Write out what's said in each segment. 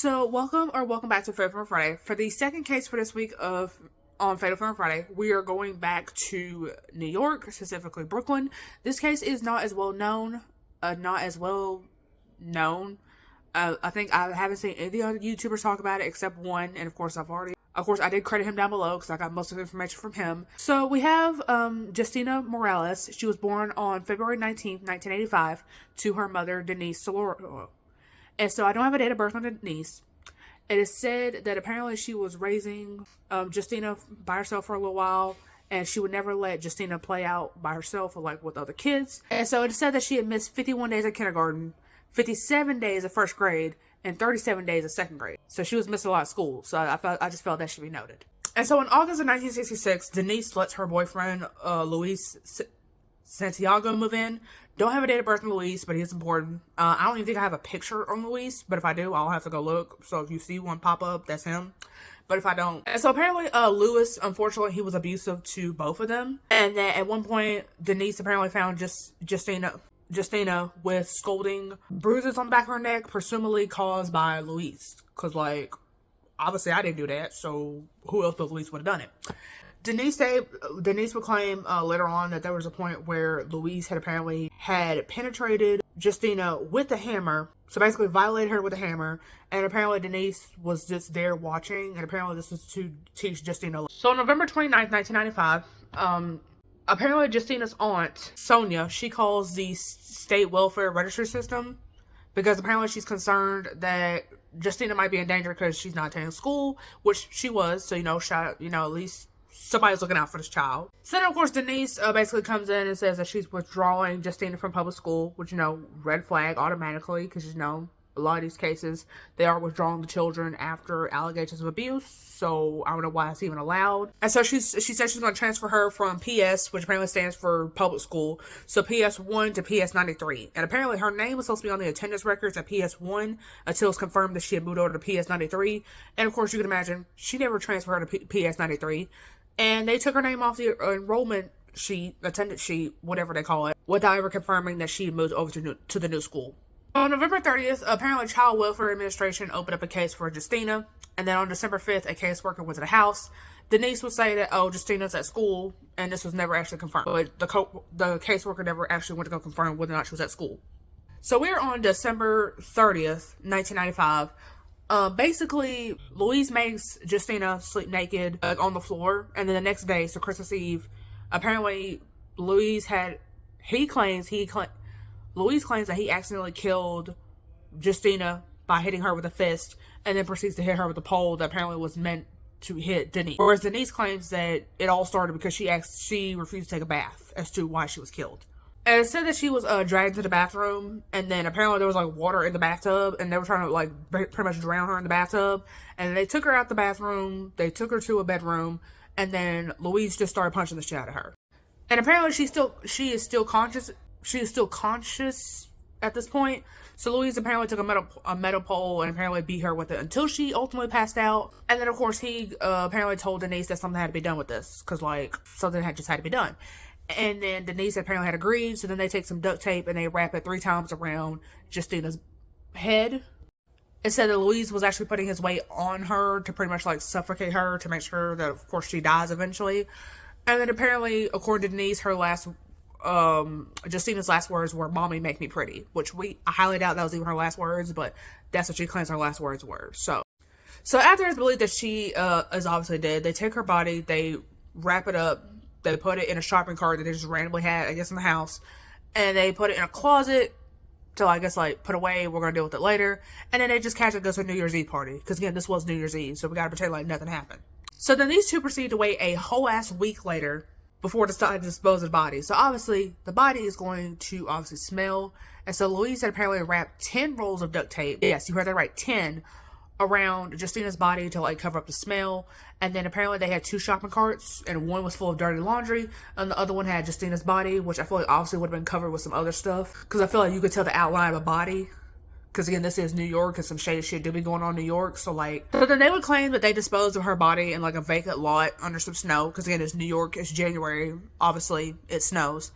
So welcome back to Fatal Film Friday. For the second case for this week on Fatal Film Friday, we are going back to New York, specifically Brooklyn. This case is not as well known. I think I haven't seen any of the other YouTubers talk about it except one, and of course I did credit him down below because I got most of the information from him. So we have Justina Morales. She was born on February 19th, 1985 to her mother, Denise Solero. And so I don't have a date of birth on Denise. It is said that apparently she was raising Justina by herself for a little while, and she would never let Justina play out by herself or like with other kids. And so it is said that she had missed 51 days of kindergarten, 57 days of first grade, and 37 days of second grade. So she was missing a lot of school. So I just felt that should be noted. And so in August of 1966, Denise lets her boyfriend, Luis Santiago, move in. Don't have a date of birth on Luis, but he is important. I don't even think I have a picture on Luis, but if I do, I'll have to go look. So if you see one pop up, that's him. But if I don't. And so apparently, Luis, unfortunately, he was abusive to both of them. And then at one point, Denise apparently found Justina with scalding bruises on the back of her neck, presumably caused by Luis. Because, like, obviously I didn't do that, so who else but Luis would have done it? Denise would claim later on that there was a point where Luis had apparently penetrated Justina with a hammer, so basically violated her with a hammer, and apparently Denise was just there watching, and apparently this was to teach Justina. So on November 29th, 1995, apparently Justina's aunt, Sonia, she calls the state welfare registry system because apparently she's concerned that Justina might be in danger because she's not attending school, which she was, so at least somebody's looking out for this child. So then, of course, Denise basically comes in and says that she's withdrawing Justina from public school, which, red flag automatically, because, a lot of these cases, they are withdrawing the children after allegations of abuse, so I don't know why it's even allowed. And so she said she's going to transfer her from PS, which apparently stands for public school, so PS1 to PS93. And apparently her name was supposed to be on the attendance records at PS1 until it's confirmed that she had moved over to PS93. And, of course, you can imagine, she never transferred her to PS93. And they took her name off the enrollment sheet, attendance sheet, whatever they call it, without ever confirming that she moved over to the new school. On November 30th, apparently Child Welfare Administration opened up a case for Justina. And then on December 5th, a caseworker went to the house. Denise would say that, Justina's at school, and this was never actually confirmed. But the caseworker never actually went to go confirm whether or not she was at school. So we're on December 30th, 1995. Basically, Luis makes Justina sleep naked on the floor, and then the next day, so Christmas Eve, apparently Luis claims that he accidentally killed Justina by hitting her with a fist, and then proceeds to hit her with a pole that apparently was meant to hit Denise. Whereas Denise claims that it all started because she refused to take a bath as to why she was killed. And it said that she was dragged to the bathroom, and then apparently there was like water in the bathtub, and they were trying to like pretty much drown her in the bathtub. And they took her out the bathroom, they took her to a bedroom, and then Louise just started punching the shit out of her. And apparently she is still conscious. She is still conscious at this point. So Louise apparently took a metal pole and apparently beat her with it until she ultimately passed out. And then of course he apparently told Denise that something had to be done with this, because like something had to be done. And then Denise apparently had agreed, so then they take some duct tape and they wrap it 3 times around Justina's head. It said that Louise was actually putting his weight on her to pretty much like suffocate her to make sure that of course she dies eventually. And then apparently, according to Denise, Justina's last words were, "Mommy, make me pretty," which I highly doubt that was even her last words, but that's what she claims her last words were. So after it's believed that she is obviously dead, they take her body, they wrap it up, they put it in a shopping cart that they just randomly had, I guess, in the house. And they put it in a closet to, I guess, like, put away. We're going to deal with it later. And then they just casually go to a New Year's Eve party. Because, again, this was New Year's Eve, so we got to pretend like nothing happened. So then these two proceed to wait a whole ass week later before deciding to dispose of the body. So obviously, the body is going to obviously smell. And so Louise had apparently wrapped 10 rolls of duct tape. Yes, you heard that right, 10. Around Justina's body to like cover up the smell. And then apparently they had 2 shopping carts, and one was full of dirty laundry, and the other one had Justina's body, which I feel like obviously would have been covered with some other stuff, because I feel like you could tell the outline of a body, because again, this is New York, and some shady shit do be going on in New York. So then they would claim that they disposed of her body in like a vacant lot under some snow, because again, it's New York, it's January, obviously it snows,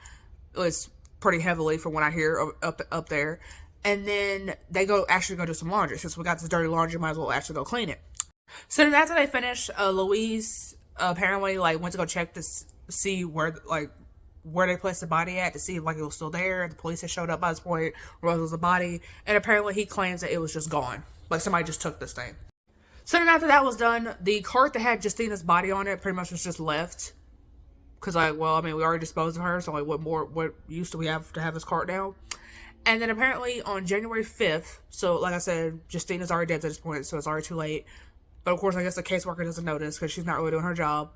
it's pretty heavily from what I hear up there. And then they actually go do some laundry. Since we got this dirty laundry, might as well actually go clean it. So then after they finish, Louise apparently like went to go check to see where they placed the body at, to see if like it was still there. The police had showed up by this point, where it was the body, and apparently he claims that it was just gone, like somebody just took this thing. So then after that was done, the cart that had Justina's body on it pretty much was just left. Because like, well, I mean, we already disposed of her, so like what use do we have to have this cart now? And then apparently on January 5th, so like I said, Justina's already dead at this point, so it's already too late. But of course, I guess the caseworker doesn't notice because she's not really doing her job.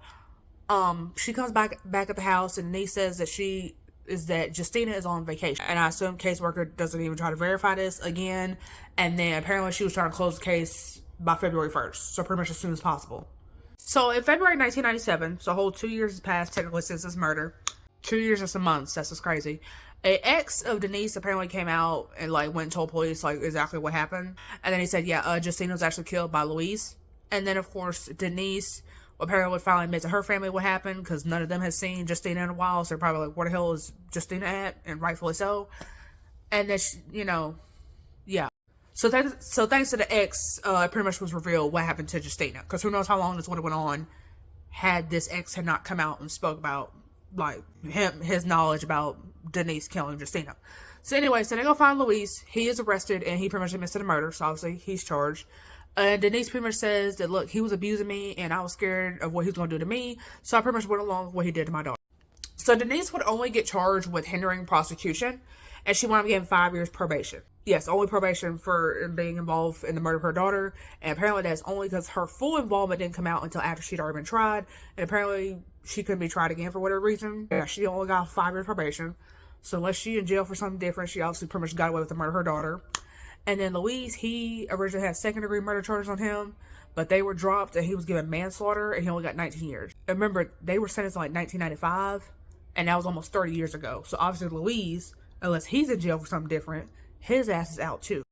She comes back at the house, and Denise says that Justina is on vacation. And I assume caseworker doesn't even try to verify this again. And then apparently she was trying to close the case by February 1st, so pretty much as soon as possible. So in February 1997, so a whole 2 years has passed technically since this murder. 2 years and some months. That's just crazy. An ex of Denise apparently came out and like went and told police like exactly what happened. And then he said, yeah, Justina was actually killed by Louise. And then of course Denise apparently would finally admit to her family what happened, because none of them had seen Justina in a while. So they're probably like, where the hell is Justina at? And rightfully so. And then she, yeah. So thanks to the ex, it pretty much was revealed what happened to Justina. Because who knows how long this would have went on had this ex had not come out and spoke about like his knowledge about Denise killing Justina. So anyway, so they go find Louise. He is arrested and he pretty much admits to the murder. So obviously he's charged. And Denise pretty much says that, look, he was abusing me and I was scared of what he was going to do to me. So I pretty much went along with what he did to my daughter. So Denise would only get charged with hindering prosecution, and she wound up getting 5 years probation. Yes, only probation for being involved in the murder of her daughter. And apparently that's only because her full involvement didn't come out until after she'd already been tried. And apparently she couldn't be tried again for whatever reason. Yeah, she only got 5 years probation. So unless she's in jail for something different, she obviously pretty much got away with the murder of her daughter. And then Louise, he originally had second-degree murder charges on him, but they were dropped and he was given manslaughter and he only got 19 years. And remember, they were sentenced in like 1995, and that was almost 30 years ago. So obviously Louise, unless he's in jail for something different, his ass is out too.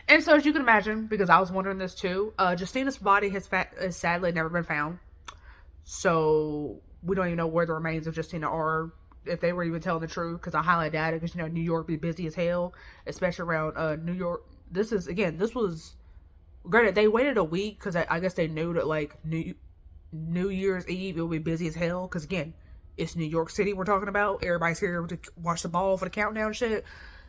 And so as you can imagine, because I was wondering this too, Justina's body has sadly never been found. So we don't even know where the remains of Justina are, if they were even telling the truth, because I highly doubt it, because New York be busy as hell, especially around New York. This was granted, they waited a week because I guess they knew that like New Year's Eve it would be busy as hell, because again, it's New York City we're talking about. Everybody's here to watch the ball for the countdown shit.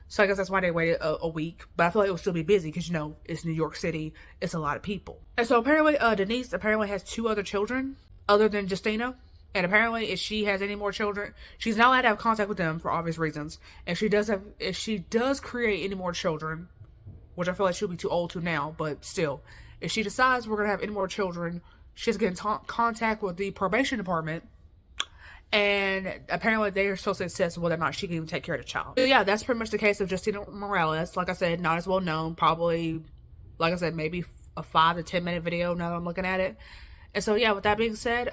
So I guess that's why they waited a week. But I feel like it will still be busy because, it's New York City. It's a lot of people. And so apparently Denise apparently has 2 other children other than Justina. And apparently if she has any more children, she's not allowed to have contact with them for obvious reasons. If she does create any more children, which I feel like she'll be too old to now, but still, if she decides we're going to have any more children, she's going to contact with the probation department. And apparently they are so successful whether or not she can even take care of the child. So yeah, that's pretty much the case of Justina Morales. Like I said, not as well known. Probably, like I said, maybe a 5 to 10 minute video now that I'm looking at it. And so yeah, with that being said,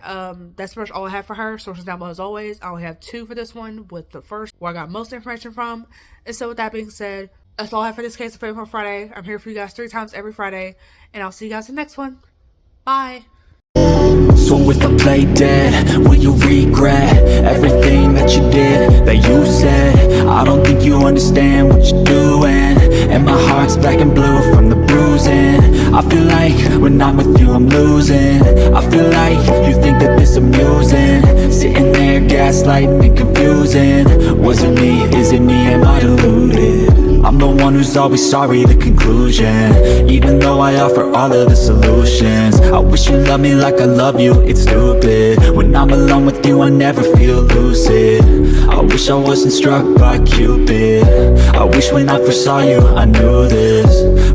that's pretty much all I have for her. Sources down below as always. I only have 2 for this one, with the first where I got most information from. And so with that being said, that's all I have for this case of Favorite Friday. I'm here for you guys 3 times every Friday. And I'll see you guys in the next one. Bye. So if I play dead, will you regret everything that you did, that you said? I don't think you understand what you're doing, and my heart's black and blue from the bruising. I feel like when I'm with you I'm losing. I feel like you think that this amusing, sitting there gaslighting and confusing. Was it me? Is it me? Am I deluded? I'm the one who's always sorry, the conclusion. Even though I offer all of the solutions, I wish you loved me like I love you, it's stupid. When I'm alone with you I never feel lucid. I wish I wasn't struck by Cupid. I wish when I first saw you I knew this.